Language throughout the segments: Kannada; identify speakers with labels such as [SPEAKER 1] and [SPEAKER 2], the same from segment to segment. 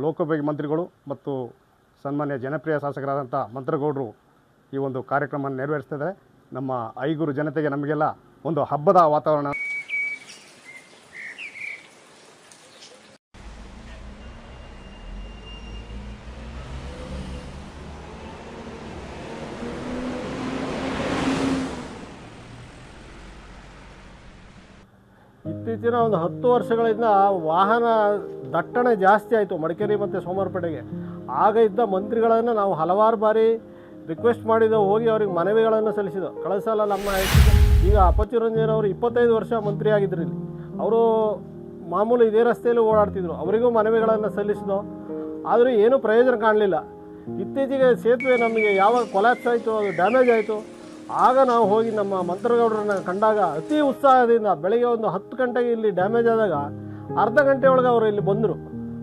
[SPEAKER 1] ಲೋಕೋಪಯೋಗಿ ಮಂತ್ರಿಗಳು ಮತ್ತು ಸನ್ಮಾನ್ಯ ಜನಪ್ರಿಯ ಶಾಸಕರಾದಂಥ ಮಂತ್ರಗೌಡರು ಈ ಒಂದು ಕಾರ್ಯಕ್ರಮ ನೆರವೇರಿಸ್ತಿದ್ದಾರೆ. ನಮ್ಮ ಐಗೂರು ಜನತೆಗೆ ನಮಗೆಲ್ಲ ಒಂದು ಹಬ್ಬದ ವಾತಾವರಣ.
[SPEAKER 2] ಇತ್ತೀಚಿನ ಒಂದು 10 ವರ್ಷಗಳಿಂದ ವಾಹನ ದಟ್ಟಣೆ ಜಾಸ್ತಿ ಆಯಿತು ಮಡಿಕೇರಿ ಮತ್ತು ಸೋಮವಾರಪೇಟೆಗೆ. ಆಗ ಇದ್ದ ಮಂತ್ರಿಗಳನ್ನು ನಾವು ಹಲವಾರು ಬಾರಿ ರಿಕ್ವೆಸ್ಟ್ ಮಾಡಿದೆವು, ಹೋಗಿ ಅವ್ರಿಗೆ ಮನವಿಗಳನ್ನು ಸಲ್ಲಿಸಿದೆವು. ಕಳೆದ ಸಲ ನಮ್ಮ ಈಗ ಅಪ್ಪಚ್ಚುರಂಜನ್ ಅವರು 25 ವರ್ಷ ಮಂತ್ರಿ ಆಗಿದ್ರು ಇಲ್ಲಿ. ಅವರು ಮಾಮೂಲು ಇದೇ ರಸ್ತೆಯಲ್ಲಿ ಓಡಾಡ್ತಿದ್ರು, ಅವರಿಗೂ ಮನವಿಗಳನ್ನು ಸಲ್ಲಿಸಿದೋ, ಆದರೂ ಏನೂ ಪ್ರಯೋಜನ ಕಾಣಲಿಲ್ಲ. ಇತ್ತೀಚೆಗೆ ಸೇತುವೆ ನಮಗೆ ಯಾವಾಗ ಕೊಲ್ಯಾಪ್ಸ್ ಆಯಿತು, ಅದು ಡ್ಯಾಮೇಜ್ ಆಯಿತು, ಆಗ ನಾವು ಹೋಗಿ ನಮ್ಮ ಮಂತ್ರಗೌಡರನ್ನ ಕಂಡಾಗ ಅತಿ ಉತ್ಸಾಹದಿಂದ ಬೆಳಗ್ಗೆ ಒಂದು 10 ಗಂಟೆಗೆ ಇಲ್ಲಿ ಡ್ಯಾಮೇಜ್ ಆದಾಗ ಅರ್ಧ ಗಂಟೆ ಒಳಗೆ ಅವರು ಇಲ್ಲಿ ಬಂದರು.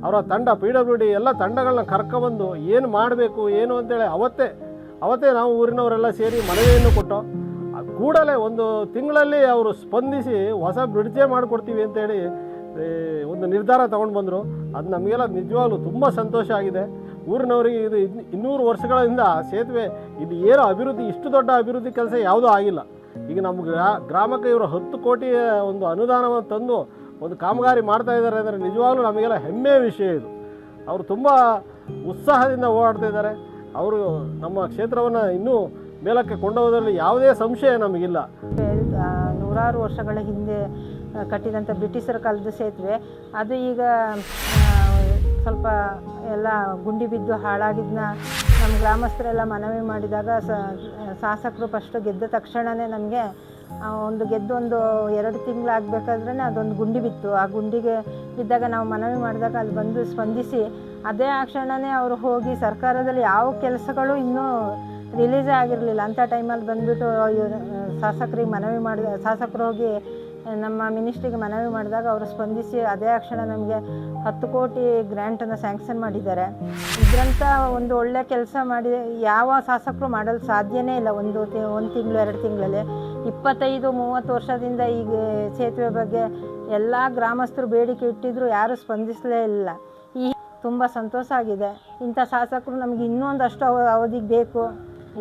[SPEAKER 2] ಅವರ ತಂಡ PWD ಎಲ್ಲ ತಂಡಗಳನ್ನ ಕರ್ಕೊಬಂದು ಏನು ಮಾಡಬೇಕು ಏನು ಅಂತೇಳಿ ಅವತ್ತೇ ನಾವು ಊರಿನವರೆಲ್ಲ ಸೇರಿ ಮನವಿಯನ್ನು ಕೊಟ್ಟು ಕೂಡಲೇ ಒಂದು ತಿಂಗಳಲ್ಲಿ ಅವರು ಸ್ಪಂದಿಸಿ ಹೊಸ ಬ್ರಿಡ್ಜೇ ಮಾಡಿಕೊಡ್ತೀವಿ ಅಂತೇಳಿ ಒಂದು ನಿರ್ಧಾರ ತೊಗೊಂಡು ಬಂದರು. ಅದು ನಮಗೆಲ್ಲ ನಿಜವಾಗ್ಲೂ ತುಂಬ ಸಂತೋಷ ಆಗಿದೆ. ಊರಿನವರಿಗೆ ಇದು 200 ವರ್ಷಗಳಿಂದ ಸೇತುವೆ ಇದು ಏನು ಅಭಿವೃದ್ಧಿ, ಇಷ್ಟು ದೊಡ್ಡ ಅಭಿವೃದ್ಧಿ ಕೆಲಸ ಯಾವುದೂ ಆಗಿಲ್ಲ. ಈಗ ನಮ್ಮ ಗ್ರಾಮಕ್ಕೆ ಇವರು 10 ಕೋಟಿ ಒಂದು ಅನುದಾನವನ್ನು ತಂದು ಒಂದು ಕಾಮಗಾರಿ ಮಾಡ್ತಾ ಇದ್ದಾರೆ ಅಂದರೆ ನಿಜವಾಗ್ಲೂ ನಮಗೆಲ್ಲ ಹೆಮ್ಮೆಯ ವಿಷಯ ಇದು. ಅವರು ತುಂಬ ಉತ್ಸಾಹದಿಂದ ಓಡಾಡ್ತಾ ಇದ್ದಾರೆ. ಅವರು ನಮ್ಮ ಕ್ಷೇತ್ರವನ್ನು ಇನ್ನೂ ಮೇಲಕ್ಕೆ ಕೊಂಡೋಗೋದ್ರಲ್ಲಿ ಯಾವುದೇ ಸಂಶಯ ನಮಗಿಲ್ಲ.
[SPEAKER 3] ನೂರಾರು ವರ್ಷಗಳ ಹಿಂದೆ ಕಟ್ಟಿದಂಥ ಬ್ರಿಟಿಷರ ಕಾಲದ ಸೇತುವೆ ಅದು ಈಗ ಸ್ವಲ್ಪ ಎಲ್ಲ ಗುಂಡಿ ಬಿದ್ದು ಹಾಳಾಗಿದ್ದನ್ನ ನಮ್ಮ ಗ್ರಾಮಸ್ಥರೆಲ್ಲ ಮನವಿ ಮಾಡಿದಾಗ ಶಾಸಕರು ಫಸ್ಟು ಗೆದ್ದ ತಕ್ಷಣವೇ ನಮಗೆ ಗೆದ್ದೊಂದು 2 ತಿಂಗಳಾಗಬೇಕಾದ್ರೆ ಅದೊಂದು ಗುಂಡಿ ಬಿತ್ತು. ಆ ಗುಂಡಿಗೆ ಬಿದ್ದಾಗ ನಾವು ಮನವಿ ಮಾಡಿದಾಗ ಅಲ್ಲಿ ಬಂದು ಸ್ಪಂದಿಸಿ ಅದೇ ಆ ಕ್ಷಣವೇ ಅವರು ಹೋಗಿ ಸರ್ಕಾರದಲ್ಲಿ ಯಾವ ಕೆಲಸಗಳು ಇನ್ನೂ ರಿಲೀಸೇ ಆಗಿರಲಿಲ್ಲ ಅಂಥ ಟೈಮಲ್ಲಿ ಬಂದುಬಿಟ್ಟು ಶಾಸಕರಿಗೆ ಮನವಿ ಮಾಡಿದ ಶಾಸಕರು ಹೋಗಿ ನಮ್ಮ ಮಿನಿಸ್ಟ್ರಿಗೆ ಮನವಿ ಮಾಡಿದಾಗ ಅವರು ಸ್ಪಂದಿಸಿ ಅದೇ ಕ್ಷಣ ನಮಗೆ 10 ಕೋಟಿ ಗ್ರ್ಯಾಂಟನ್ನು ಸ್ಯಾಂಕ್ಷನ್ ಮಾಡಿದ್ದಾರೆ. ಇದರಂಥ ಒಂದು ಒಳ್ಳೆ ಕೆಲಸ ಮಾಡಿ ಯಾವ ಶಾಸಕರು ಮಾಡಲು ಸಾಧ್ಯನೇ ಇಲ್ಲ. ಒಂದು ತಿಂಗಳು 2 ತಿಂಗಳಲ್ಲಿ 25-30 ವರ್ಷದಿಂದ ಈಗ ಸೇತುವೆ ಬಗ್ಗೆ ಎಲ್ಲ ಗ್ರಾಮಸ್ಥರು ಬೇಡಿಕೆ ಇಟ್ಟಿದ್ರು, ಯಾರೂ ಸ್ಪಂದಿಸಲೇ ಇಲ್ಲ. ಈ ತುಂಬ ಸಂತೋಷ ಆಗಿದೆ. ಇಂಥ ಶಾಸಕರು ನಮಗೆ ಇನ್ನೊಂದಷ್ಟು ಅವಧಿಗೆ ಬೇಕು.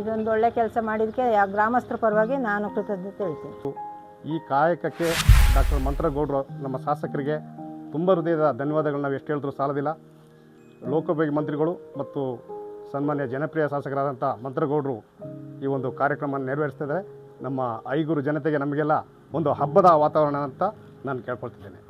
[SPEAKER 3] ಇದೊಂದು ಒಳ್ಳೆ ಕೆಲಸ ಮಾಡಿದ್ದಕ್ಕೆ ಗ್ರಾಮಸ್ಥರ ಪರವಾಗಿ ನಾನು ಕೃತಜ್ಞತೆ ಹೇಳ್ತೀನಿ.
[SPEAKER 1] ಈ ಕಾಯಕಕ್ಕೆ ಡಾಕ್ಟರ್ ಮಂತ್ರಗೌಡರು ನಮ್ಮ ಶಾಸಕರಿಗೆ ತುಂಬ ಹೃದಯದ ಧನ್ಯವಾದಗಳು ನಾವು ಎಷ್ಟು ಹೇಳಿದ್ರೂ ಸಾಲದಿಲ್ಲ. ಲೋಕೋಪಯೋಗಿ ಮಂತ್ರಿಗಳು ಮತ್ತು ಸನ್ಮಾನ್ಯ ಜನಪ್ರಿಯ ಶಾಸಕರಾದಂಥ ಮಂತ್ರಗೌಡರು ಈ ಒಂದು ಕಾರ್ಯಕ್ರಮ ನೆರವೇರಿಸ್ತಿದ್ದಾರೆ. ನಮ್ಮ ಐಗೂರು ಜನತೆಗೆ ನಮಗೆಲ್ಲ ಒಂದು ಹಬ್ಬದ ವಾತಾವರಣ ಅಂತ ನಾನು ಕೇಳ್ಕೊಳ್ತಿದ್ದೇನೆ.